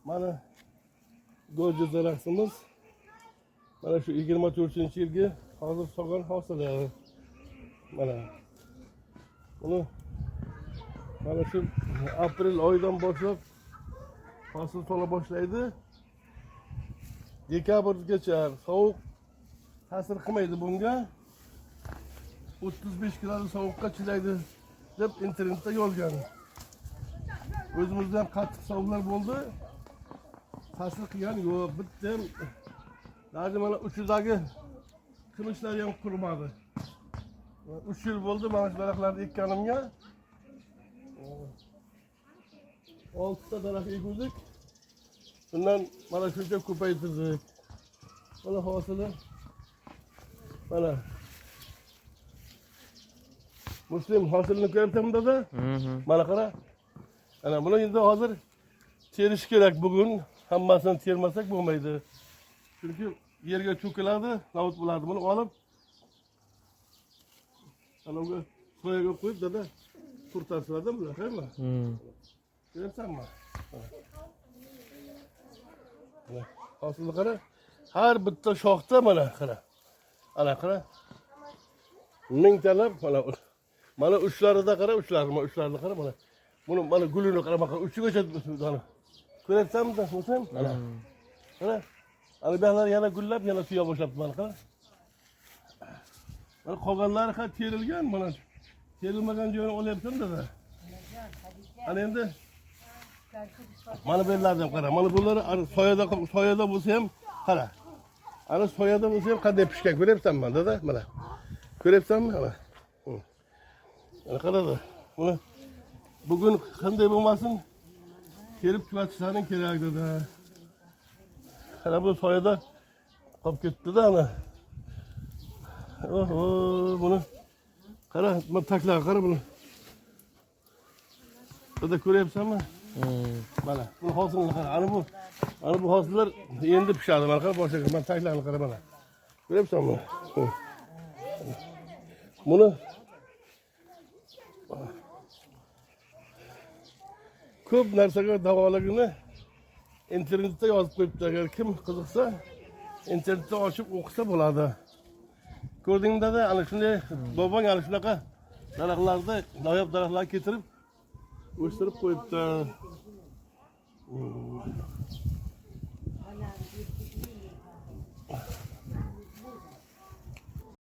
Mana go'ja daraxtimiz. Mana shu 24-yilgi hozir sog'an hosili. Mana. Buni mana shu aprel oyidan boshlab hosil sola boshlaydi. Dekabrgacha sovuq ta'sir qilmaydi bunga. 35 gradus sovuqqa chidaydi deb internetda yozgan. O'zimizda ham qattiq sovuqlar bo'ldi. Ta'sir qilgan yo'q, bitdim. Даже mana uchidagi qilichlar ham qurmadi. 3 yil bo'ldi mana shu daraxtlarni ekkanimga. 6 ta daraxt ekdik. Bundan mana shuncha ko'paytirdik. Mana hosili. Mana. Muslim hosilini ko'ryapsizmi dada? Mana qara. Ana buni endi hozir terish kerak bugun. Hammasini termasak bo'lmaydi. Chunki yerga cho'kiladi, navut bo'ladi. Buni olib anaga soyaga qo'yib dada qurtarsizlar-da bular, qayerlar? Ko'ryapsanmi? Hosilni qara. Har bitta shoxda mana qara. Ana qara. Mingtalab mana uchlarida qara, uchlarni qara mana. Buni mana gulini qara, mana uchigacha mana. Ko'ryapsanmi? O'zim? Mana. Qara. Ana bular yana gullab, yana suya boshlabdi mana qara. Mana qolganlari ham terilgan mana. Terilmagan joyini olyapsan dada. Ana endi mana bunlardan qara. Mana bular soyada bo'lsa ham qara. Ana soyada bo'lsa ham qanday pishgan ko'ryapsanmi dada? Mana. Ko'ryapsanmi? Mana. Mana qarada. Buni bugun qanday bo'lmasin, kelib tugatishing kerak dada. Qara bu soyada qolib ketdi-da ana. Oho, buni qara, mana taklab qara buni. Dada ko'ryapsanmi? Mana bu hosilni qara. Ana bu hosillar endi pishadi. Mana qara boshlagan. Mana taklabni qara mana. Ko'ryapsanmi? Buni ko'p narsaga davoligini internetda yozib qo'yibdi. Agar kim qiziqsa, internetda ochib o'qisa bo'ladi. Ko'rdingmi-da, ana shunday bobong ana shunaqa daraxtlarni, noyob daraxtlar keltirib o'stirib qo'yibdi.